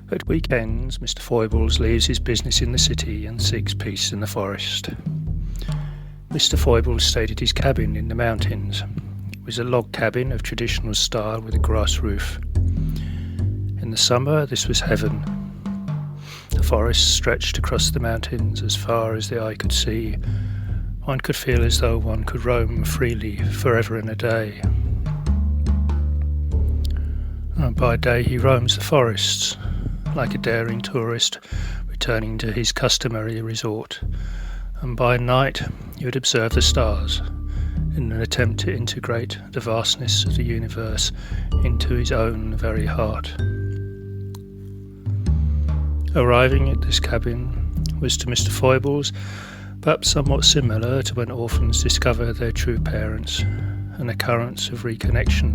At weekends, Mr. Foibles leaves his business in the city and seeks peace in the forest. Mr. Foibles stayed at his cabin in the mountains. It was a log cabin of traditional style with a grass roof. In the summer, this was heaven. The forest stretched across the mountains as far as the eye could see. One could feel as though one could roam freely forever and a day. By day he roams the forests, like a daring tourist returning to his customary resort, and by night he would observe the stars in an attempt to integrate the vastness of the universe into his own very heart. Arriving at this cabin was to Mr. Foibles perhaps somewhat similar to when orphans discover their true parents, an occurrence of reconnection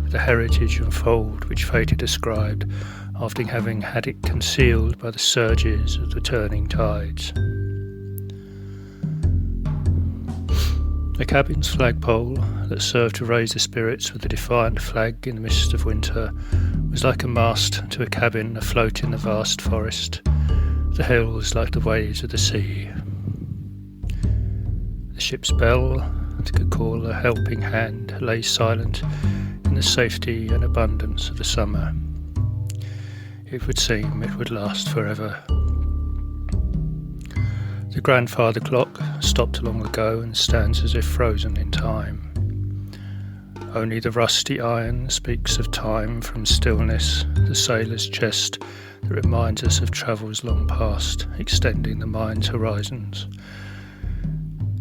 with the heritage and fold which fate had ascribed after having had it concealed by the surges of the turning tides. The cabin's flagpole, that served to raise the spirits with the defiant flag in the mist of winter, was like a mast to a cabin afloat in the vast forest, the hills like the waves of the sea. The ship's bell, that could call a helping hand, lay silent in the safety and abundance of the summer. It would seem it would last forever. The grandfather clock stopped long ago and stands as if frozen in time. Only the rusty iron speaks of time from stillness, the sailor's chest that reminds us of travels long past, extending the mind's horizons.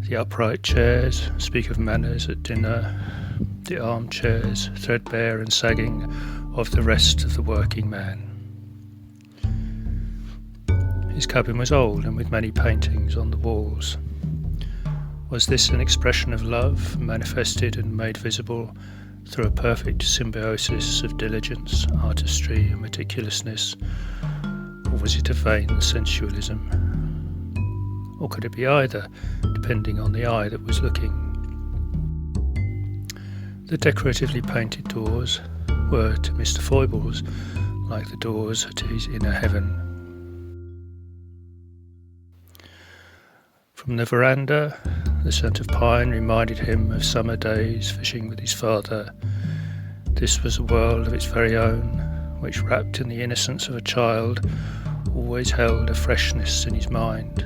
The upright chairs speak of manners at dinner, the armchairs, threadbare and sagging, of the rest of the working man. His cabin was old and with many paintings on the walls. Was this an expression of love, manifested and made visible through a perfect symbiosis of diligence, artistry and meticulousness, or was it a vain sensualism? Or could it be either, depending on the eye that was looking? The decoratively painted doors were to Mr. Foibles like the doors to his inner heaven. From the veranda, the scent of pine reminded him of summer days fishing with his father. This was a world of its very own, which, wrapped in the innocence of a child, always held a freshness in his mind.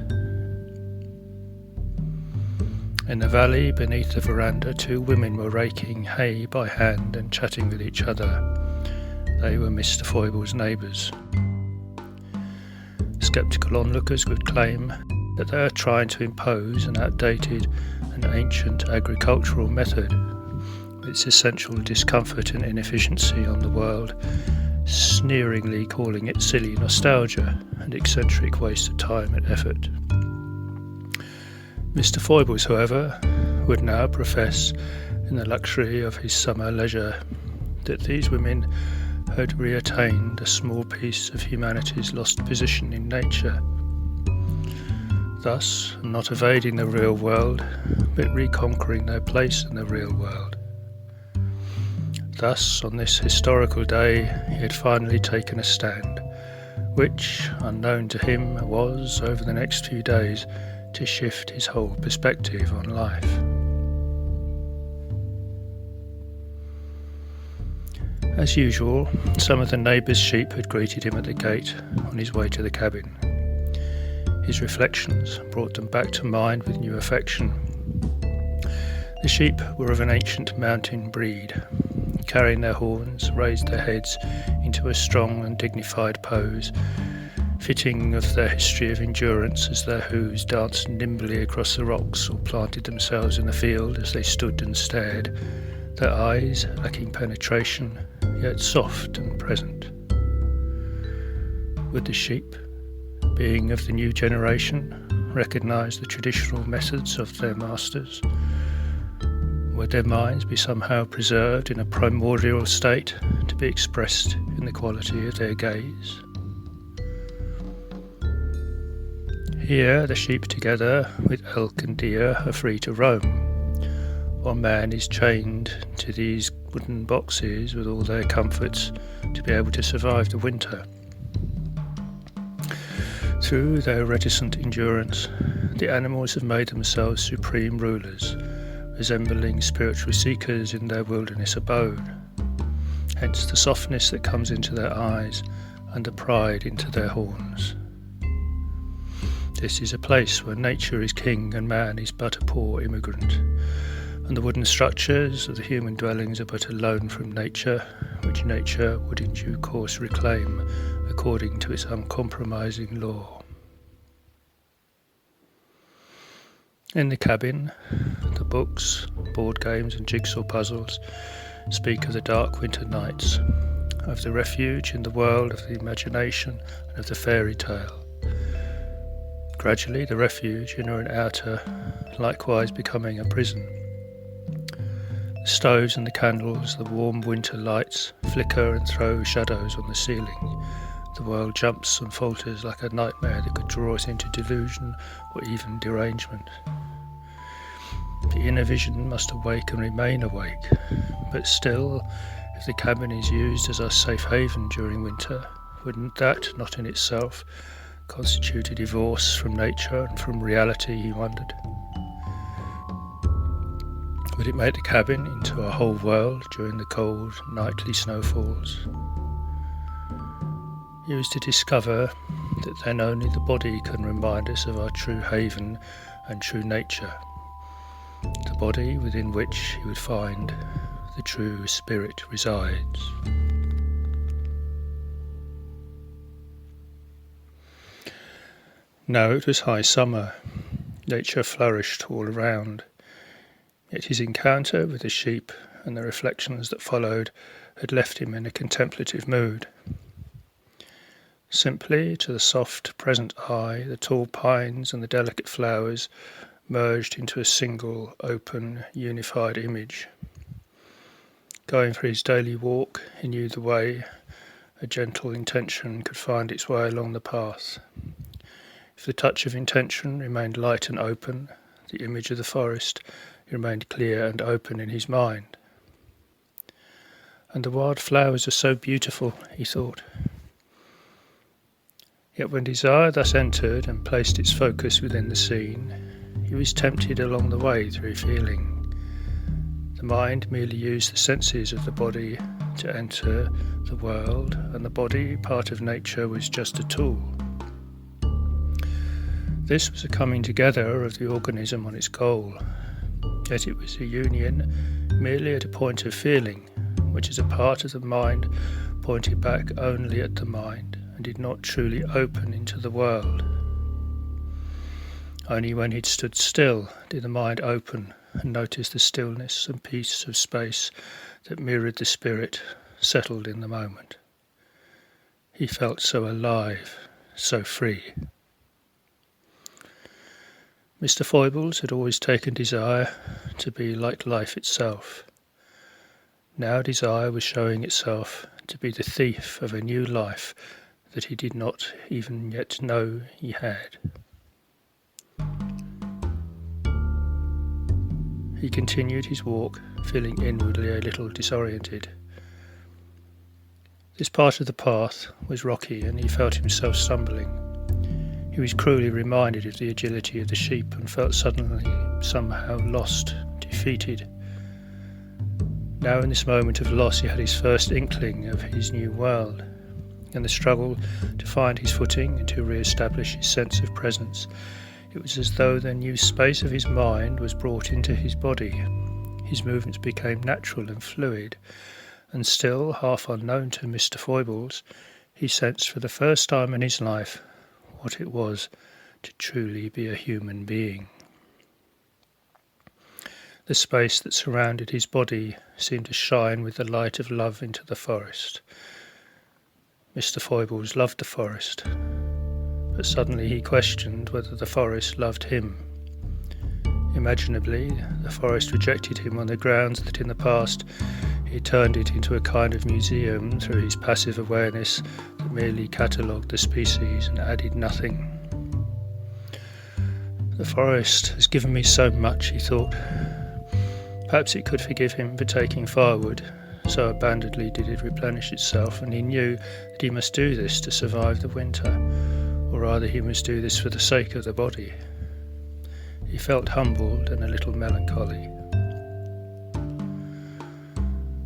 In the valley beneath the veranda, two women were raking hay by hand and chatting with each other. They were Mr. Foibles' neighbours. Sceptical onlookers would claim that they are trying to impose an outdated and ancient agricultural method, with its essential discomfort and inefficiency on the world, sneeringly calling it silly nostalgia and eccentric waste of time and effort. Mr. Foibles, however, would now profess in the luxury of his summer leisure that these women had reattained a small piece of humanity's lost position in nature, thus not evading the real world, but reconquering their place in the real world. Thus, on this historical day, he had finally taken a stand, which, unknown to him, was, over the next few days, to shift his whole perspective on life. As usual, some of the neighbours' sheep had greeted him at the gate on his way to the cabin. His reflections brought them back to mind with new affection. The sheep were of an ancient mountain breed. Carrying their horns, raised their heads into a strong and dignified pose, fitting of their history of endurance as their hooves danced nimbly across the rocks or planted themselves in the field as they stood and stared, their eyes lacking penetration, yet soft and present. Would the sheep, being of the new generation, recognise the traditional methods of their masters? Would their minds be somehow preserved in a primordial state to be expressed in the quality of their gaze? Here the sheep together with elk and deer are free to roam, while man is chained to these wooden boxes with all their comforts to be able to survive the winter. Through their reticent endurance, the animals have made themselves supreme rulers, resembling spiritual seekers in their wilderness abode. Hence the softness that comes into their eyes and the pride into their horns. This is a place where nature is king and man is but a poor immigrant, and the wooden structures of the human dwellings are but a loan from nature, which nature would in due course reclaim according to its uncompromising law. In the cabin, the books, board games and jigsaw puzzles speak of the dark winter nights, of the refuge in the world of the imagination and of the fairy tale. Gradually the refuge, inner and outer, likewise becoming a prison. The stoves and the candles, the warm winter lights, flicker and throw shadows on the ceiling. The world jumps and falters like a nightmare that could draw us into delusion or even derangement. The inner vision must awake and remain awake, but still, if the cabin is used as our safe haven during winter, wouldn't that, not in itself, constitute a divorce from nature and from reality, he wondered? Would it make the cabin into a whole world during the cold nightly snowfalls? He was to discover that then only the body can remind us of our true haven and true nature, the body within which he would find the true spirit resides. Now it was high summer. Nature flourished all around. Yet his encounter with the sheep and the reflections that followed had left him in a contemplative mood. Simply to the soft present eye, the tall pines and the delicate flowers merged into a single, open, unified image. Going for his daily walk, he knew the way. A gentle intention could find its way along the path. If the touch of intention remained light and open, the image of the forest remained clear and open in his mind. And the wild flowers are so beautiful, he thought. Yet when desire thus entered and placed its focus within the scene, he was tempted along the way through feeling. The mind merely used the senses of the body to enter the world, and the body, part of nature, was just a tool. This was a coming together of the organism on its goal, yet it was a union merely at a point of feeling, which as a part of the mind pointed back only at the mind and did not truly open into the world. Only when he'd stood still did the mind open and notice the stillness and peace of space that mirrored the spirit settled in the moment. He felt so alive, so free. Mr. Foibles had always taken desire to be like life itself. Now desire was showing itself to be the thief of a new life that he did not even yet know he had. He continued his walk, feeling inwardly a little disoriented. This part of the path was rocky and he felt himself stumbling. He was cruelly reminded of the agility of the sheep and felt suddenly somehow lost, defeated. Now in this moment of loss he had his first inkling of his new world, and the struggle to find his footing and to re-establish his sense of presence. It was as though the new space of his mind was brought into his body. His movements became natural and fluid, and still, half unknown to Mr. Foibles, he sensed for the first time in his life what it was to truly be a human being. The space that surrounded his body seemed to shine with the light of love into the forest. Mr. Foibles loved the forest, but suddenly he questioned whether the forest loved him. Imaginably, the forest rejected him on the grounds that in the past he turned it into a kind of museum through his passive awareness that merely catalogued the species and added nothing. The forest has given me so much, he thought. Perhaps it could forgive him for taking firewood, so abandonedly did it replenish itself, and he knew that he must do this to survive the winter, or rather he must do this for the sake of the body. He felt humbled and a little melancholy.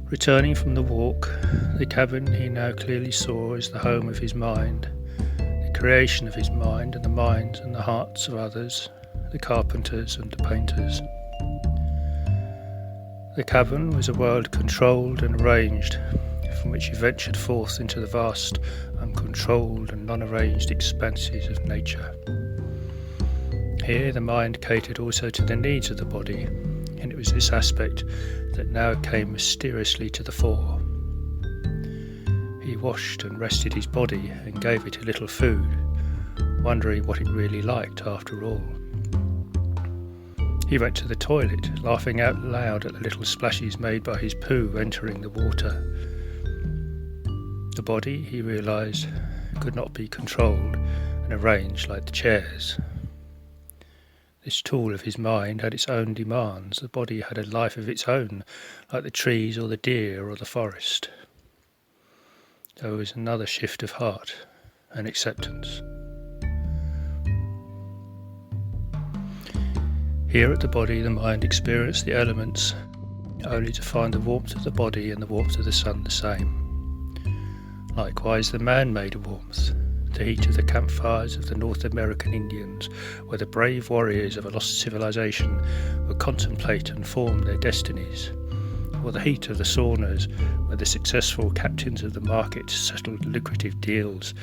Returning from the walk, the cabin he now clearly saw as the home of his mind, the creation of his mind and the minds and the hearts of others, the carpenters and the painters. The cabin was a world controlled and arranged, from which he ventured forth into the vast, uncontrolled and non-arranged expanses of nature. Here the mind catered also to the needs of the body, and it was this aspect that now came mysteriously to the fore. He washed and rested his body and gave it a little food, wondering what it really liked after all. He went to the toilet, laughing out loud at the little splashes made by his poo entering the water. The body, he realised, could not be controlled and arranged like the chairs. This tool of his mind had its own demands. The body had a life of its own, like the trees or the deer or the forest. There was another shift of heart and acceptance. Here at the body, the mind experienced the elements, only to find the warmth of the body and the warmth of the sun the same. Likewise, the man made a warmth. The heat of the campfires of the North American Indians, where the brave warriors of a lost civilization would contemplate and form their destinies, or the heat of the saunas, where the successful captains of the market settled lucrative deals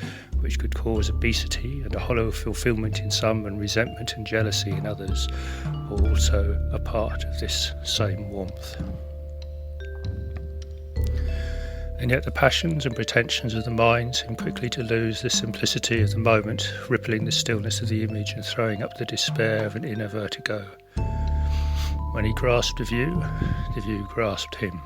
which could cause obesity and a hollow fulfillment in some and resentment and jealousy in others, were also a part of this same warmth. And yet the passions and pretensions of the mind seem quickly to lose the simplicity of the moment, rippling the stillness of the image and throwing up the despair of an inner vertigo. When he grasped the view grasped him.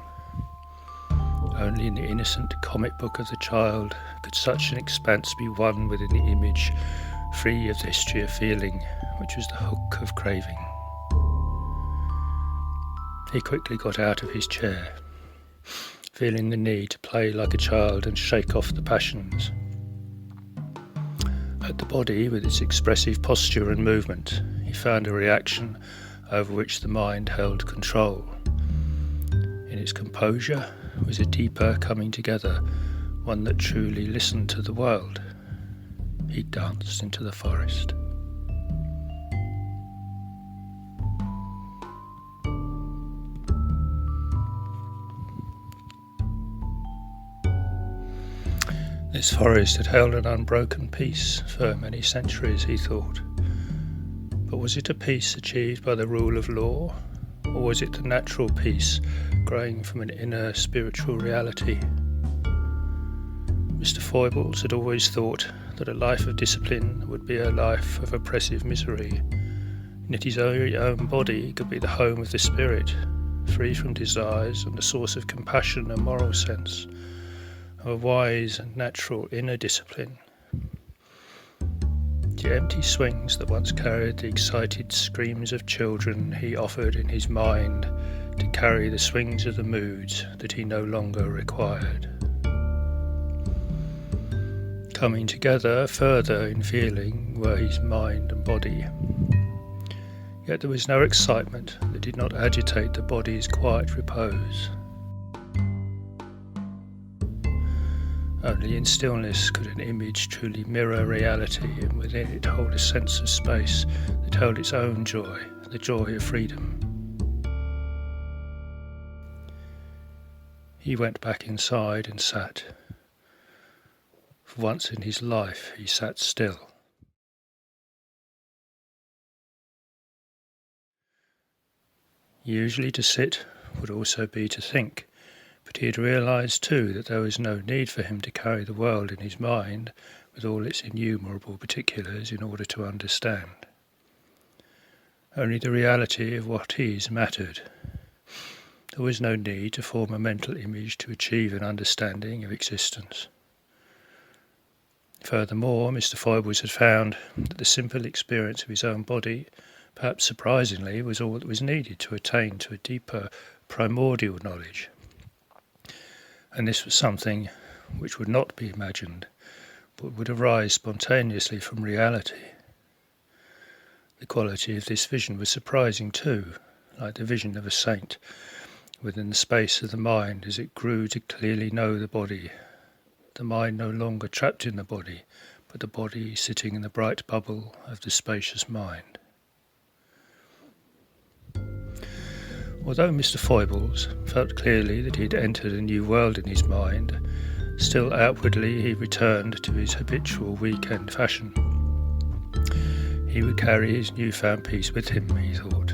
Only in the innocent comic book of the child could such an expanse be won within the image, free of the history of feeling, which was the hook of craving. He quickly got out of his chair, feeling the need to play like a child and shake off the passions. At the body, with its expressive posture and movement, he found a reaction over which the mind held control. In its composure was a deeper coming together, one that truly listened to the world. He danced into the forest. This forest had held an unbroken peace for many centuries, he thought. But was it a peace achieved by the rule of law, or was it the natural peace growing from an inner spiritual reality? Mr. Foibles had always thought that a life of discipline would be a life of oppressive misery, and yet his own body could be the home of the spirit, free from desires and a source of compassion and moral sense, of a wise and natural inner discipline. The empty swings that once carried the excited screams of children he offered in his mind to carry the swings of the moods that he no longer required. Coming together further in feeling were his mind and body. Yet there was no excitement that did not agitate the body's quiet repose. Only in stillness could an image truly mirror reality, and within it hold a sense of space that held its own joy, the joy of freedom. He went back inside and sat. For once in his life he sat still. Usually to sit would also be to think, but he had realised too that there was no need for him to carry the world in his mind with all its innumerable particulars in order to understand. Only the reality of what is mattered. There was no need to form a mental image to achieve an understanding of existence. Furthermore, Mr. Foibles had found that the simple experience of his own body, perhaps surprisingly, was all that was needed to attain to a deeper primordial knowledge. And this was something which would not be imagined, but would arise spontaneously from reality. The quality of this vision was surprising too, like the vision of a saint, within the space of the mind as it grew to clearly know the body, the mind no longer trapped in the body, but the body sitting in the bright bubble of the spacious mind. Although Mr. Foibles felt clearly that he had entered a new world in his mind, still outwardly he returned to his habitual weekend fashion. He would carry his newfound peace with him, he thought.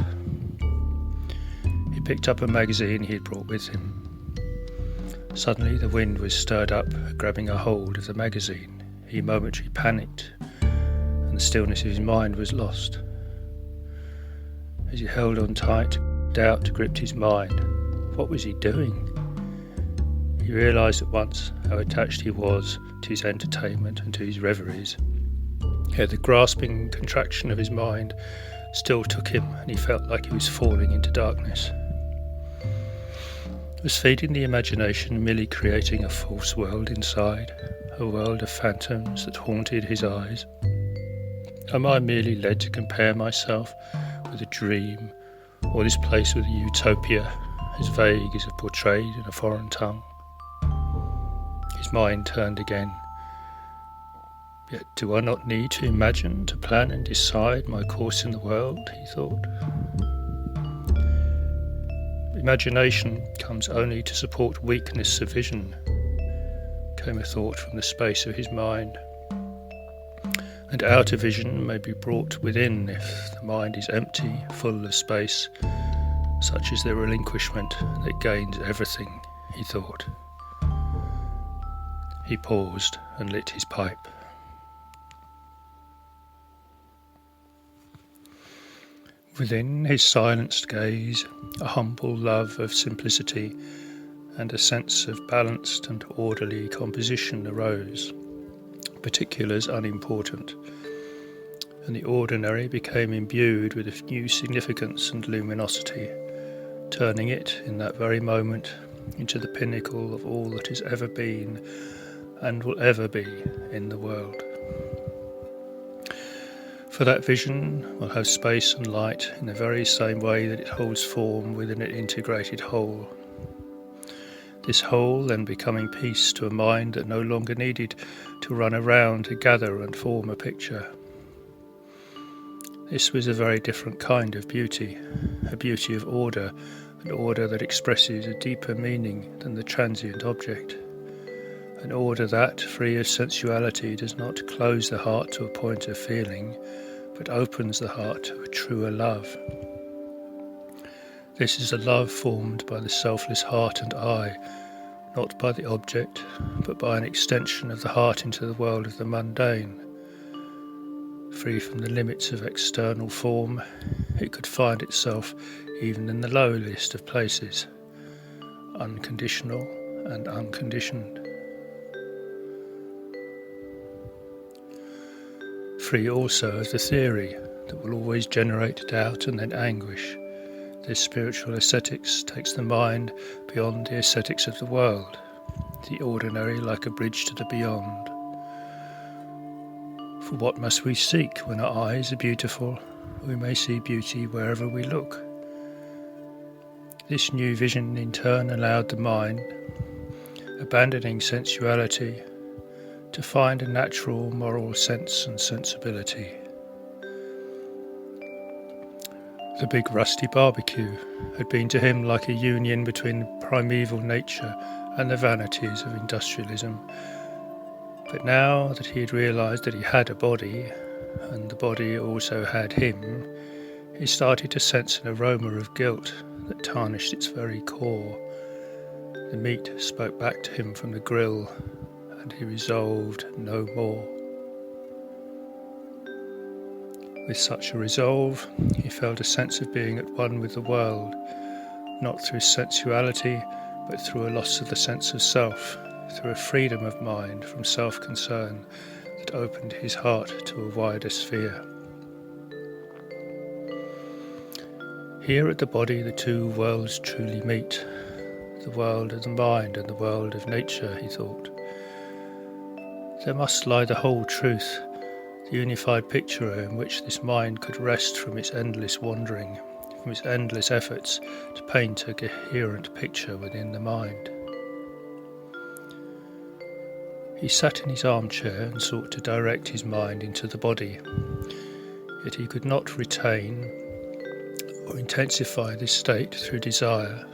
He picked up a magazine he had brought with him. Suddenly the wind was stirred up, grabbing a hold of the magazine. He momentarily panicked, and the stillness of his mind was lost. As he held on tight, doubt gripped his mind. What was he doing? He realised at once how attached he was to his entertainment and to his reveries. Yet the grasping contraction of his mind still took him, and he felt like he was falling into darkness. Was feeding the imagination merely creating a false world inside, a world of phantoms that haunted his eyes? Am I merely led to compare myself with a dream, or this place with a utopia as vague as if portrayed in a foreign tongue? His mind turned again. Yet do I not need to imagine, to plan and decide my course in the world, he thought. Imagination comes only to support weakness of vision, came a thought from the space of his mind. And outer vision may be brought within if the mind is empty, full of space. Such is the relinquishment that gains everything, he thought. He paused and lit his pipe. Within his silenced gaze, a humble love of simplicity and a sense of balanced and orderly composition arose, particulars unimportant, and the ordinary became imbued with a new significance and luminosity, turning it in that very moment into the pinnacle of all that has ever been and will ever be in the world. For that vision will have space and light in the very same way that it holds form within an integrated whole. This whole then becoming peace to a mind that no longer needed to run around to gather and form a picture. This was a very different kind of beauty, a beauty of order, an order that expresses a deeper meaning than the transient object. An order that, free of sensuality, does not close the heart to a point of feeling, but opens the heart to a truer love. This is a love formed by the selfless heart and eye, not by the object, but by an extension of the heart into the world of the mundane. Free from the limits of external form, it could find itself even in the lowliest of places, unconditional and unconditioned. Free also of the theory that will always generate doubt and then anguish. This spiritual ascetics takes the mind beyond the ascetics of the world, the ordinary like a bridge to the beyond. For what must we seek when our eyes are beautiful? We may see beauty wherever we look. This new vision in turn allowed the mind, abandoning sensuality, to find a natural moral sense and sensibility. The big rusty barbecue had been to him like a union between primeval nature and the vanities of industrialism. But now that he had realised that he had a body, and the body also had him, he started to sense an aroma of guilt that tarnished its very core. The meat spoke back to him from the grill, and he resolved no more. With such a resolve, he felt a sense of being at one with the world, not through sensuality, but through a loss of the sense of self, through a freedom of mind from self-concern that opened his heart to a wider sphere. Here at the body the two worlds truly meet, the world of the mind and the world of nature, he thought. There must lie the whole truth, the unified picture in which this mind could rest from its endless wandering, from its endless efforts to paint a coherent picture within the mind. He sat in his armchair and sought to direct his mind into the body, yet he could not retain or intensify this state through desire.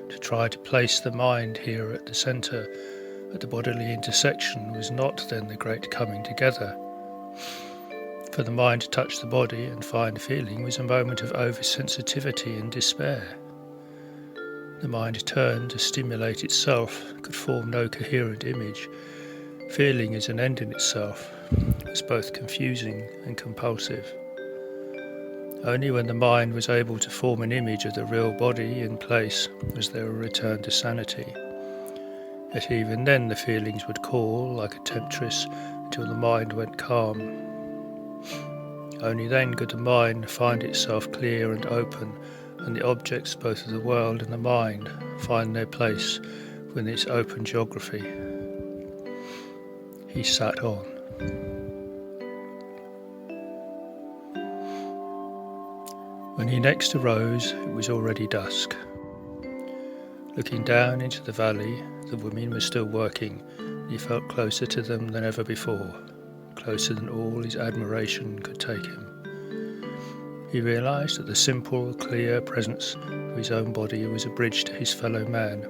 To try to place the mind here at the centre, at the bodily intersection, was not then the great coming together. For the mind to touch the body and find feeling was a moment of oversensitivity and despair. The mind turned to stimulate itself, could form no coherent image. Feeling as an end in itself was both confusing and compulsive. Only when the mind was able to form an image of the real body in place was there a return to sanity. Yet even then the feelings would call like a temptress until the mind went calm. Only then could the mind find itself clear and open, and the objects both of the world and the mind find their place within its open geography. He sat on. When he next arose, it was already dusk. Looking down into the valley, the women were still working, and he felt closer to them than ever before, closer than all his admiration could take him. He realised that the simple, clear presence of his own body was a bridge to his fellow man.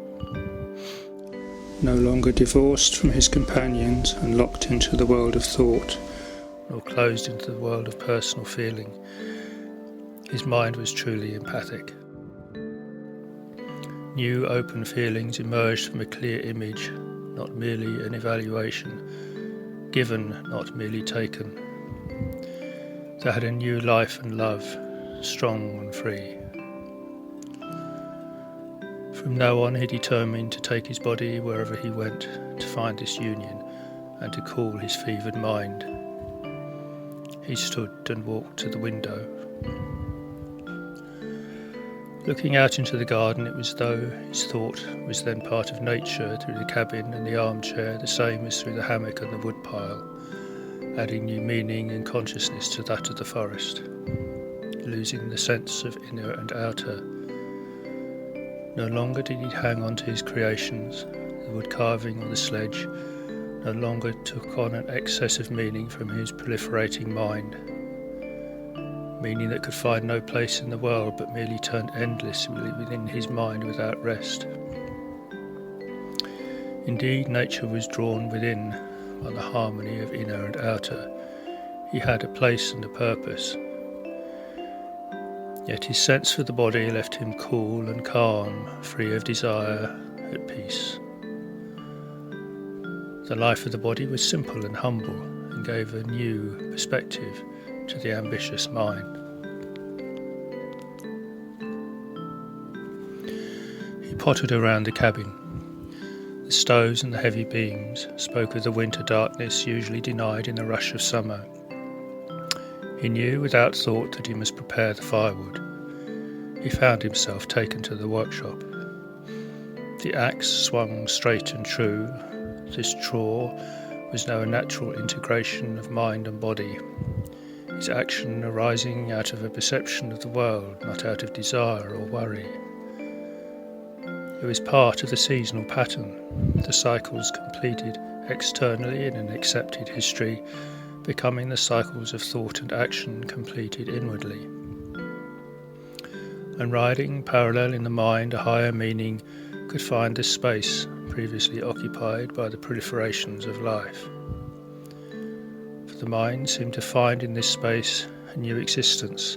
No longer divorced from his companions and locked into the world of thought, nor closed into the world of personal feeling, his mind was truly empathic. New open feelings emerged from a clear image, not merely an evaluation, given, not merely taken. They had a new life and love, strong and free. From now on he determined to take his body wherever he went to find this union and to cool his fevered mind. He stood and walked to the window. Looking out into the garden, it was as though his thought was then part of nature through the cabin and the armchair, the same as through the hammock and the woodpile, adding new meaning and consciousness to that of the forest, losing the sense of inner and outer. No longer did he hang on to his creations, the wood carving or the sledge, no longer took on an excess of meaning from his proliferating mind, meaning that could find no place in the world but merely turned endlessly within his mind without rest. Indeed, nature was drawn within by the harmony of inner and outer. He had a place and a purpose. Yet his sense for the body left him cool and calm, free of desire, at peace. The life of the body was simple and humble and gave a new perspective to the ambitious mind. He pottered around the cabin. The stoves and the heavy beams spoke of the winter darkness usually denied in the rush of summer. He knew without thought that he must prepare the firewood. He found himself taken to the workshop. The axe swung straight and true. This draw was now a natural integration of mind and body, his action arising out of a perception of the world, not out of desire or worry. It was part of the seasonal pattern, the cycles completed externally in an accepted history, becoming the cycles of thought and action completed inwardly. And riding parallel in the mind a higher meaning could find this space previously occupied by the proliferations of life. For the mind seemed to find in this space a new existence,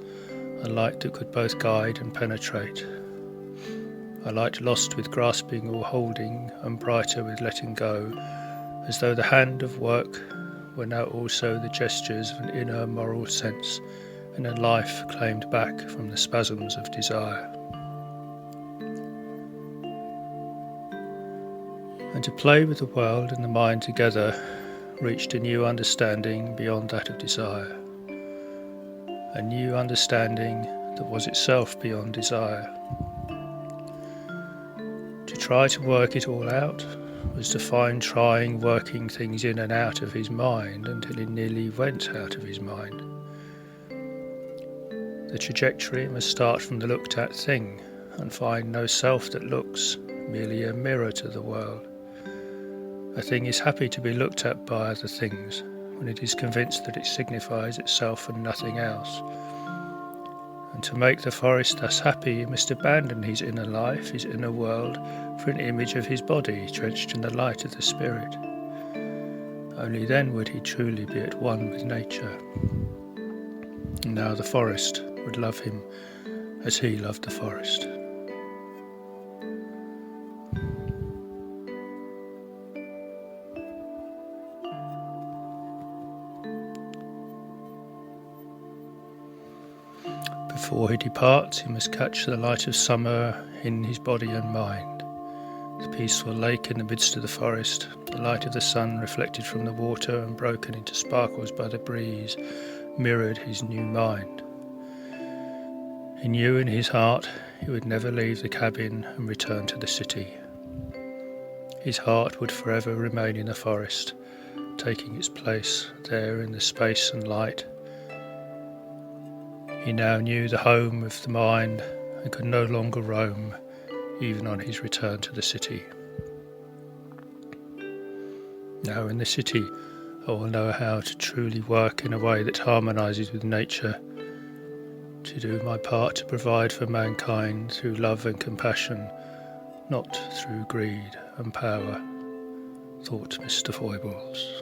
a light that could both guide and penetrate, a light lost with grasping or holding and brighter with letting go, as though the hand of work were now also the gestures of an inner moral sense and a life claimed back from the spasms of desire. And to play with the world and the mind together reached a new understanding beyond that of desire, a new understanding that was itself beyond desire. To try to work it all out, was to find trying working things in and out of his mind until he nearly went out of his mind. The trajectory must start from the looked at thing and find no self that looks, merely a mirror to the world. A thing is happy to be looked at by other things when it is convinced that it signifies itself and nothing else. And to make the forest thus happy, he must abandon his inner life, his inner world, for an image of his body drenched in the light of the spirit. Only then would he truly be at one with nature. And now the forest would love him as he loved the forest. Before he departs, he must catch the light of summer in his body and mind. The peaceful lake in the midst of the forest, the light of the sun reflected from the water and broken into sparkles by the breeze, mirrored his new mind. He knew in his heart he would never leave the cabin and return to the city. His heart would forever remain in the forest, taking its place there in the space and light. He now knew the home of the mind and could no longer roam, even on his return to the city. Now in the city, I will know how to truly work in a way that harmonises with nature, to do my part to provide for mankind through love and compassion, not through greed and power, thought Mr. Foibles.